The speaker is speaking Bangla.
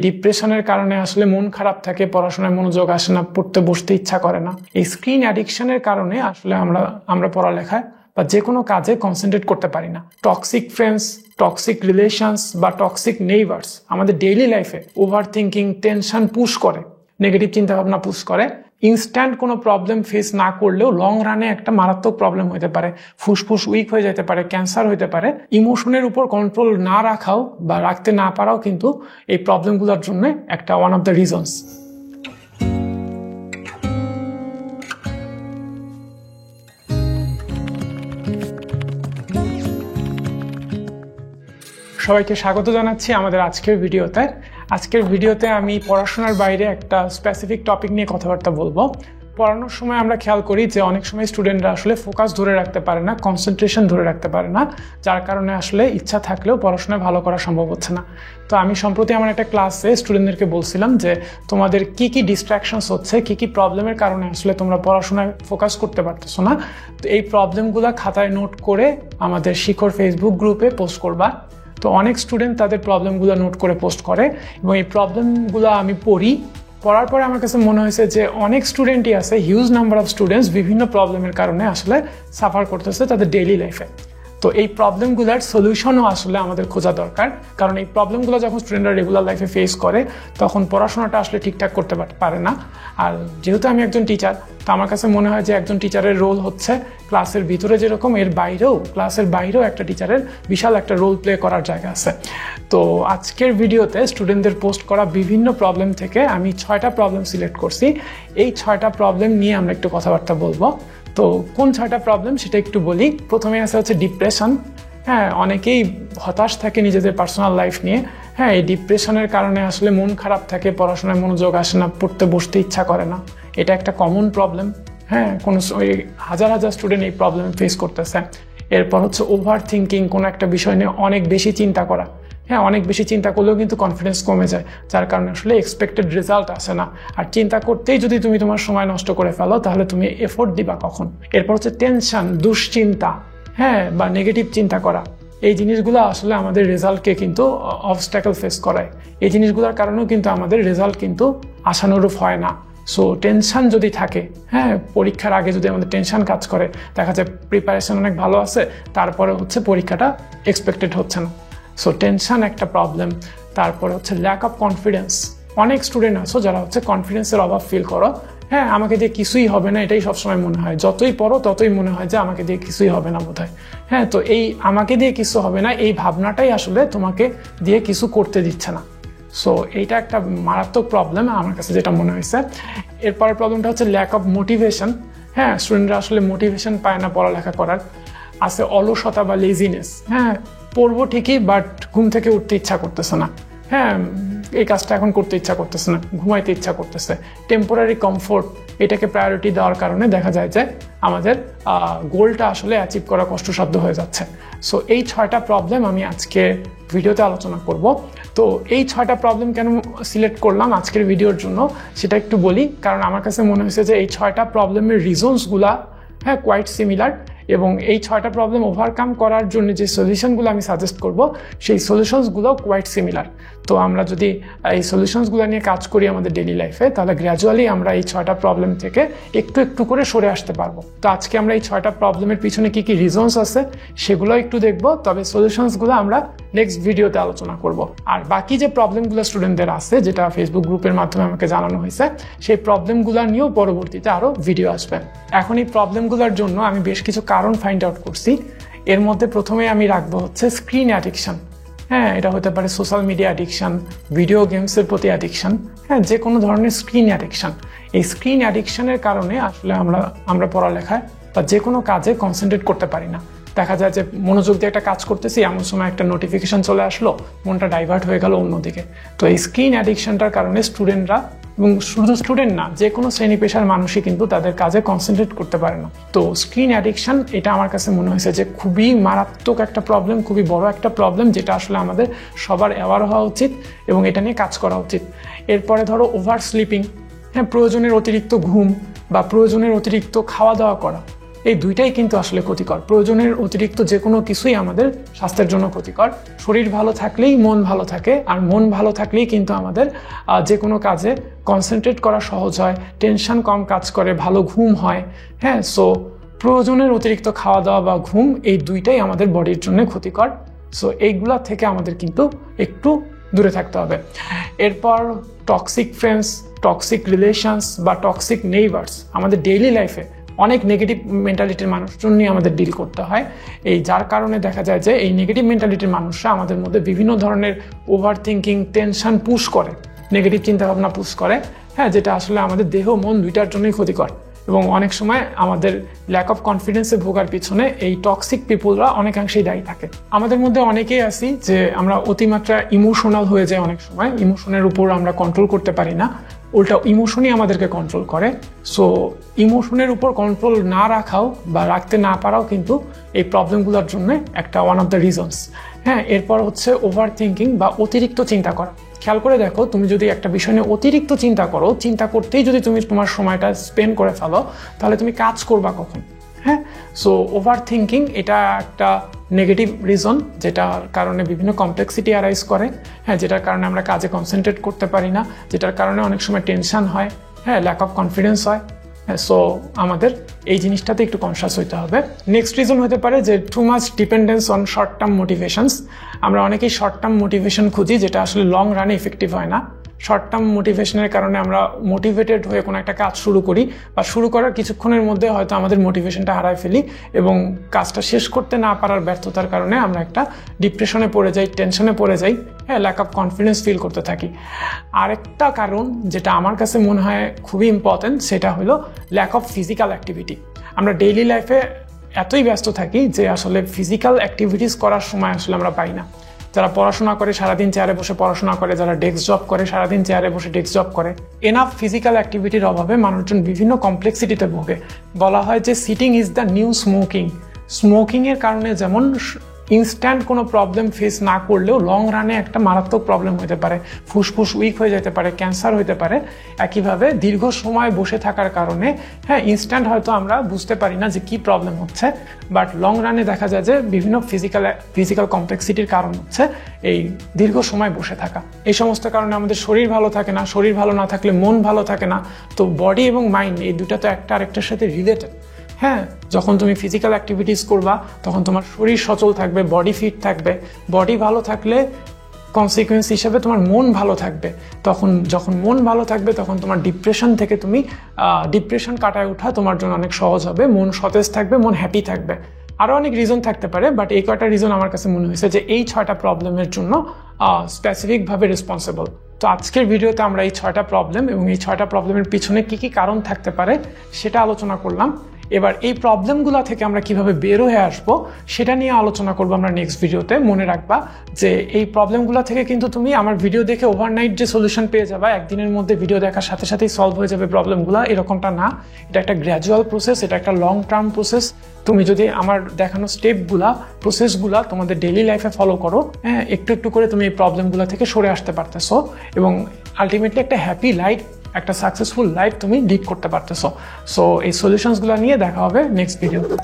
ডিপ্রেশনের কারণে আসলে মন খারাপ থাকে, পড়াশোনায় মনোযোগ আসে না, পড়তে বসতে ইচ্ছা করে না। এই স্ক্রিন অ্যাডিকশনের কারণে আসলে আমরা পড়ালেখায় বা যে কোনো কাজে কনসেন্ট্রেট করতে পারি না। টক্সিক ফ্রেন্ডস, টক্সিক রিলেশনস বা টক্সিক নেইবার্স আমাদের ডেইলি লাইফে ওভার থিঙ্কিং, টেনশন পুশ করে, নেগেটিভ চিন্তাভাবনা পুশ করে। ইনস্ট্যান্ট কোনো প্রবলেম ফেস না করলেও লং রানে একটা মারাত্মক প্রবলেম হতে পারে, ফুসফুস উইক হয়ে যেতে পারে, ক্যান্সার হতে পারে। ইমোশনের উপর কন্ট্রোল না রাখাও বা রাখতে না পারাও কিন্তু এই প্রবলেমগুলোর জন্য একটা ওয়ান অফ দ্য রিজনস। সবাইকে স্বাগত জানাচ্ছি আমাদের আজকের ভিডিওতে। আজকের ভিডিওতে আমি পড়াশোনার বাইরে একটা স্পেসিফিক টপিক নিয়ে কথাবার্তা বলবো। পড়ানোর সময় আমরা খেয়াল করি যে অনেক সময় স্টুডেন্টরা আসলে ফোকাস ধরে রাখতে পারে না, কনসেন্ট্রেশন ধরে রাখতে পারে না, যার কারণে আসলে ইচ্ছা থাকলেও পড়াশোনায় ভালো করা সম্ভব হচ্ছে না। তো আমি সম্প্রতি আমার একটা ক্লাসে স্টুডেন্টদেরকে বলছিলাম যে তোমাদের কি কি ডিস্ট্রাকশনস হচ্ছে, কি কি প্রবলেমের কারণে আসলে তোমরা পড়াশোনায় ফোকাস করতে পারতেছো না। তো এই প্রবলেমগুলো খাতায় নোট করে আমাদের শিখর ফেসবুক গ্রুপে পোস্ট করবা। তো অনেক স্টুডেন্ট তাদের প্রবলেমগুলো নোট করে পোস্ট করে এবং এই প্রবলেমগুলো আমি পড়ার পরে আমার কাছে মনে হয়েছে যে অনেক স্টুডেন্টই আছে, হিউজ নাম্বার অফ স্টুডেন্টস বিভিন্ন প্রবলেমের কারণে আসলে সাফার করতেছে তাদের ডেইলি লাইফে। তো এই প্রবলেমগুলোর সলিউশনও আসলে আমাদের খোঁজা দরকার, কারণ এই প্রবলেমগুলো যখন স্টুডেন্টরা রেগুলার লাইফে ফেস করে তখন পড়াশোনাটা আসলে ঠিকঠাক করতে পারে না। আর যেহেতু আমি একজন টিচার, তো আমার কাছে মনে হয় যে একজন টিচারের রোল হচ্ছে ক্লাসের ভিতরে যেরকম ক্লাসের বাইরেও একটা টিচারের বিশাল একটা রোল প্লে করার জায়গা আছে। তো আজকের ভিডিওতে স্টুডেন্টদের পোস্ট করা বিভিন্ন প্রবলেম থেকে আমি 6টা প্রবলেম সিলেক্ট করছি। এই 6টা প্রবলেম নিয়ে আমরা একটু কথাবার্তা বলবো। তো কোন 6টা প্রবলেম সেটা একটু বলি। প্রথমে আছে হচ্ছে ডিপ্রেশন। হ্যাঁ, অনেকেই হতাশ থাকে নিজেদের পার্সোনাল লাইফ নিয়ে। হ্যাঁ, এই ডিপ্রেশনের কারণে আসলে মন খারাপ থাকে, পড়াশোনায় মনোযোগ আসে না, পড়তে বসতে ইচ্ছা করে না। এটা একটা কমন প্রবলেম। হ্যাঁ, হাজার হাজার স্টুডেন্ট এই প্রবলেম ফেস করতেছে। এরপর হচ্ছে ওভার থিঙ্কিং, কোনো একটা বিষয় নিয়ে অনেক বেশি চিন্তা করা। হ্যাঁ, অনেক বেশি চিন্তা করলেও কিন্তু কনফিডেন্স কমে যায়, যার কারণে আসলে এক্সপেক্টেড রেজাল্ট আসে না। আর চিন্তা করতেই যদি তুমি তোমার সময় নষ্ট করে ফেলো তাহলে তুমি এফোর্ট দিবা কখন? এরপর হচ্ছে টেনশন, দুশ্চিন্তা, হ্যাঁ, বা নেগেটিভ চিন্তা করা। এই জিনিসগুলো আসলে আমাদের রেজাল্টকে কিন্তু অবস্ট্যাকল ফেস করায়। এই জিনিসগুলোর কারণেও কিন্তু আমাদের রেজাল্ট কিন্তু আশানুরূপ হয় না। সো টেনশন যদি থাকে, হ্যাঁ, পরীক্ষার আগে যদি আমাদের টেনশন কাজ করে, দেখা যায় প্রিপারেশন অনেক ভালো আছে, তারপরে হচ্ছে পরীক্ষাটা এক্সপেক্টেড হচ্ছে না। সো টেনশন একটা প্রবলেম। তারপরে হচ্ছে ল্যাক অফ কনফিডেন্স। অনেক স্টুডেন্ট আছো যারা হচ্ছে কনফিডেন্সের অভাব ফিল করো। হ্যাঁ, আমাকে দিয়ে কিছুই হবে না, এটাই সবসময় মনে হয়। যতই পড়ো ততই মনে হয় যে আমাকে দিয়ে কিছুই হবে না বোধহয়। হ্যাঁ, তো এই আমাকে দিয়ে কিছু হবে না এই ভাবনাটাই আসলে তোমাকে দিয়ে কিছু করতে দিচ্ছে না। সো এইটা একটা মারাত্মক প্রবলেম আমার কাছে যেটা মনে হয়েছে। এরপরের প্রবলেমটা হচ্ছে ল্যাক অফ মোটিভেশন। হ্যাঁ, স্টুডেন্টরা আসলে মোটিভেশন পায় না পড়ালেখা করার। আছে অলসতা বা লেজিনেস। হ্যাঁ, পড়বো ঠিকই বাট ঘুম থেকে উঠতে ইচ্ছা করতেছে না। হ্যাঁ, এই কাজটা এখন করতে ইচ্ছা করতেছে না, ঘুমাইতে ইচ্ছা করতেছে। টেম্পোরারি কমফোর্ট, এটাকে প্রায়োরিটি দেওয়ার কারণে দেখা যায় যে আমাদের গোলটা আসলে অ্যাচিভ করা কষ্টসাধ্য হয়ে যাচ্ছে। সো এই 6টা প্রবলেম আমি আজকে ভিডিওতে আলোচনা করব। তো এই 6টা প্রবলেম কেন সিলেক্ট করলাম আজকের ভিডিওর জন্য সেটা একটু বলি। কারণ আমার কাছে মনে হয়েছে যে এই 6টা প্রবলেমের রিজনসগুলা হ্যাঁ কোয়াইট সিমিলার, এবং এই 6টা প্রবলেম ওভারকাম করার জন্য যে সলিউশনগুলো আমি সাজেস্ট করব সেই সলিউশনসগুলো কোয়াইট সিমিলার। তো আমরা যদি এই সলিউশনসগুলো নিয়ে কাজ করি আমাদের ডেইলি লাইফে, তাহলে গ্র্যাজুয়ালি আমরা এই 6টা প্রবলেম থেকে একটু একটু করে সরে আসতে পারবো। তো আজকে আমরা এই 6টা প্রবলেমের পিছনে কি কি রিজনস আছে সেগুলো একটু দেখবো, তবে সলিউশনসগুলো আমরা নেক্সট ভিডিওতে আলোচনা করব। আর বাকি যে প্রবলেমগুলো স্টুডেন্টদের আছে, যেটা ফেসবুক গ্রুপের মাধ্যমে আমাকে জানানো হয়েছে, সেই প্রবলেমগুলো নিয়েও পরবর্তীতে আরও ভিডিও আসবে। এখন এই প্রবলেমগুলোর জন্য আমি বেশ কিছু কারণ ফাইন্ড আউট করছি। এর মধ্যে প্রথমে আমি রাখবো হচ্ছে স্ক্রিন অ্যাডিকশন। হ্যাঁ, এটা হতে পারে সোশ্যাল মিডিয়া অ্যাডিকশন, ভিডিও গেমসের প্রতি অ্যাডিকশন, হ্যাঁ, যে কোনো ধরনের স্ক্রিন অ্যাডিকশন। এই স্ক্রিন অ্যাডিকশনের কারণে আসলে আমরা পড়ালেখায় বা যে কোনো কাজে কনসেন্ট্রেট করতে পারি না। দেখা যায় যে মনোযোগ দিয়ে একটা কাজ করতেছি, এমন সময় একটা নোটিফিকেশন চলে আসলো, মনটা ডাইভার্ট হয়ে গেল অন্যদিকে। তো এই স্ক্রিন অ্যাডিকশনটার কারণে স্টুডেন্টরা, এবং শুধু স্টুডেন্ট না, যে কোনো শ্রেণী পেশার মানুষই কিন্তু তাদের কাজে কনসেন্ট্রেট করতে পারে না। তো স্ক্রিন অ্যাডিকশন এটা আমার কাছে মনে হয়েছে যে খুবই মারাত্মক একটা প্রবলেম, খুবই বড় একটা প্রবলেম, যেটা আসলে আমাদের সবার অ্যাওয়ার হওয়া উচিত এবং এটা নিয়ে কাজ করা উচিত। এরপরে ধরো ওভার স্লিপিং। হ্যাঁ, প্রয়োজনের অতিরিক্ত ঘুম বা প্রয়োজনের অতিরিক্ত খাওয়া দাওয়া করা, এই দুইটাই কিন্তু আসলে ক্ষতিকর। প্রয়োজনের অতিরিক্ত যে কোনো কিছুই আমাদের স্বাস্থ্যের জন্য ক্ষতিকর। শরীর ভালো থাকলেই মন ভালো থাকে, আর মন ভালো থাকলেই কিন্তু আমাদের যে কোনো কাজে কনসেন্ট্রেট করা সহজ হয়, টেনশন কম কাজ করে, ভালো ঘুম হয়। হ্যাঁ, সো প্রয়োজনের অতিরিক্ত খাওয়া দাওয়া বা ঘুম এই দুইটাই আমাদের বডির জন্য ক্ষতিকর। সো এইগুলা থেকে আমাদের কিন্তু একটু দূরে থাকতে হবে। এরপর টক্সিক ফ্রেন্ডস, টক্সিক রিলেশনস বা টক্সিক নেইবার্স। আমাদের ডেইলি লাইফে অনেক নেগেটিভ মেন্টালিটির মানুষজন নিয়ে আমাদের ডিল করতে হয়। যার কারণে দেখা যায় যে এই নেগেটিভ মেন্টালিটির মানুষরা আমাদের মধ্যে বিভিন্ন ধরনের ওভার থিঙ্কিং, টেনশন পুশ করে, নেগেটিভ চিন্তাভাবনা পুশ করে। হ্যাঁ, যেটা আসলে আমাদের দেহ মন দুইটার জন্যই ক্ষতিকর। এবং অনেক সময় আমাদের ল্যাক অফ কনফিডেন্সে ভোগার পিছনে এই টক্সিক পিপুলরা অনেকাংশেই দায়ী থাকে। আমাদের মধ্যে অনেকেই আছি যে আমরা অতিমাত্রা ইমোশনাল হয়ে যাই। অনেক সময় ইমোশনের উপর আমরা কন্ট্রোল করতে পারি না, উল্টা ইমোশনই আমাদেরকে কন্ট্রোল করে। সো ইমোশনের উপর কন্ট্রোল না রাখাও বা রাখতে না পারাও কিন্তু এই প্রবলেমগুলোর জন্য একটা ওয়ান অফ দ্য রিজনস। হ্যাঁ, এরপর হচ্ছে ওভার থিঙ্কিং বা অতিরিক্ত চিন্তা করা। খেয়াল করে দেখো, তুমি যদি একটা বিষয় নিয়ে অতিরিক্ত চিন্তা করো, চিন্তা করতেই যদি তুমি তোমার সময়টা স্পেন্ড করে ফেলো, তাহলে তুমি কাজ করবা কখন? হ্যাঁ, সো ওভার থিঙ্কিং এটা একটা নেগেটিভ রিজন, যেটার কারণে বিভিন্ন কমপ্লেক্সিটি অ্যারাইজ করে। হ্যাঁ, যেটার কারণে আমরা কাজে কনসেন্ট্রেট করতে পারি না, যেটার কারণে অনেক সময় টেনশন হয়, হ্যাঁ, ল্যাক অফ কনফিডেন্স হয়। সো আমাদের এই জিনিসটাতে একটু কনসাস হইতে হবে। নেক্সট রিজন হতে পারে যে too much dependence on short term motivations. আমরা অনেকেই শর্ট টার্ম মোটিভেশন খুঁজি, যেটা আসলে লং রানে ইফেক্টিভ হয় না। শর্ট টার্ম মোটিভেশনের কারণে আমরা মোটিভেটেড হয়ে কোনো একটা কাজ শুরু করি, বা শুরু করার কিছুক্ষণের মধ্যে হয়তো আমাদের মোটিভেশনটা হারায় ফেলি, এবং কাজটা শেষ করতে না পারার ব্যর্থতার কারণে আমরা একটা ডিপ্রেশনে পড়ে যাই, টেনশনে পড়ে যাই, হ্যাঁ, ল্যাক অফ কনফিডেন্স ফিল করতে থাকি। আরেকটা কারণ যেটা আমার কাছে মনে হয় খুবই ইম্পর্টেন্ট, সেটা হলো ল্যাক অফ ফিজিক্যাল অ্যাক্টিভিটি। আমরা ডেইলি লাইফে এতই ব্যস্ত থাকি যে আসলে ফিজিক্যাল অ্যাক্টিভিটিস করার সময় আসলে আমরা পাই না। যারা পড়াশোনা করে সারাদিন চেয়ারে বসে পড়াশোনা করে, যারা ডেস্ক জব করে সারাদিন চেয়ারে বসে ডেস্ক জব করে, এনাফ ফিজিক্যাল অ্যাক্টিভিটির অভাবে মানুষজন বিভিন্ন কমপ্লেক্সিটিতে ভোগে। বলা হয় যে sitting is the new smoking. স্মোকিংয়ের কারণে যেমন ইনস্ট্যান্ট কোনো প্রবলেম ফেস না করলেও লং রানে একটা মারাত্মক প্রবলেম হতে পারে, ফুসফুস উইক হয়ে যেতে পারে, ক্যান্সার হতে পারে। একইভাবে দীর্ঘ সময় বসে থাকার কারণে, হ্যাঁ, ইনস্ট্যান্ট হয়তো আমরা বুঝতে পারি না যে কি প্রবলেম হচ্ছে, বাট লং রানে দেখা যায় যে বিভিন্ন ফিজিক্যাল কমপ্লেক্সিটির কারণ হচ্ছে এই দীর্ঘ সময় বসে থাকা। এই সমস্ত কারণে আমাদের শরীর ভালো থাকে না, শরীর ভালো না থাকলে মন ভালো থাকে না। তো বডি এবং মাইন্ড এই দুটা তো একটা আরেকটার সাথে রিলেটেড। হ্যাঁ, যখন তুমি ফিজিক্যাল অ্যাক্টিভিটিস করবা তখন তোমার শরীর সচল থাকবে, বডি ফিট থাকবে। বডি ভালো থাকলে কনসিকুয়েন্স হিসেবে তোমার মন ভালো থাকবে। যখন মন ভালো থাকবে তখন তোমার ডিপ্রেশন থেকে তুমি ডিপ্রেশন কাটায় ওঠা তোমার জন্য অনেক সহজ হবে। মন সতেজ থাকবে, মন হ্যাপি থাকবে। আরও অনেক রিজন থাকতে পারে, বাট এই কয়টা রিজন আমার কাছে মনে হয়েছে যে এই 6টা প্রবলেমের জন্য স্পেসিফিকভাবে রেসপন্সিবল। তো আজকের ভিডিওতে আমরা এই 6টা প্রবলেম এবং এই 6টা প্রবলেমের পিছনে কি কি কারণ থাকতে পারে সেটা আলোচনা করলাম। এবার এই প্রবলেমগুলো থেকে আমরা কিভাবে বের হয়ে আসবো সেটা নিয়ে আলোচনা করবো আমরা নেক্সট ভিডিওতে। মনে রাখবা যে এই প্রবলেমগুলো থেকে কিন্তু তুমি আমার ভিডিও দেখে ওভারনাইট যে সলিউশন পেয়ে যাবা, একদিনের মধ্যে ভিডিও দেখার সাথে সাথেই সলভ হয়ে যাবে প্রবলেমগুলো, এরকমটা না। এটা একটা গ্র্যাজুয়াল প্রসেস, এটা একটা লং টার্ম প্রসেস। তুমি যদি আমার দেখানো প্রসেসগুলা তোমাদের ডেইলি লাইফে ফলো করো, হ্যাঁ, একটু একটু করে তুমি এই প্রবলেমগুলো থেকে সরে আসতে পারতেছো এবং আলটিমেটলি একটা হ্যাপি লাইফ, একটা সাকসেসফুল লাইফ তুমি লিড করতে পারতেছো। সো এই সলিউশনসগুলো নিয়ে দেখা হবে নেক্সট ভিডিওতে।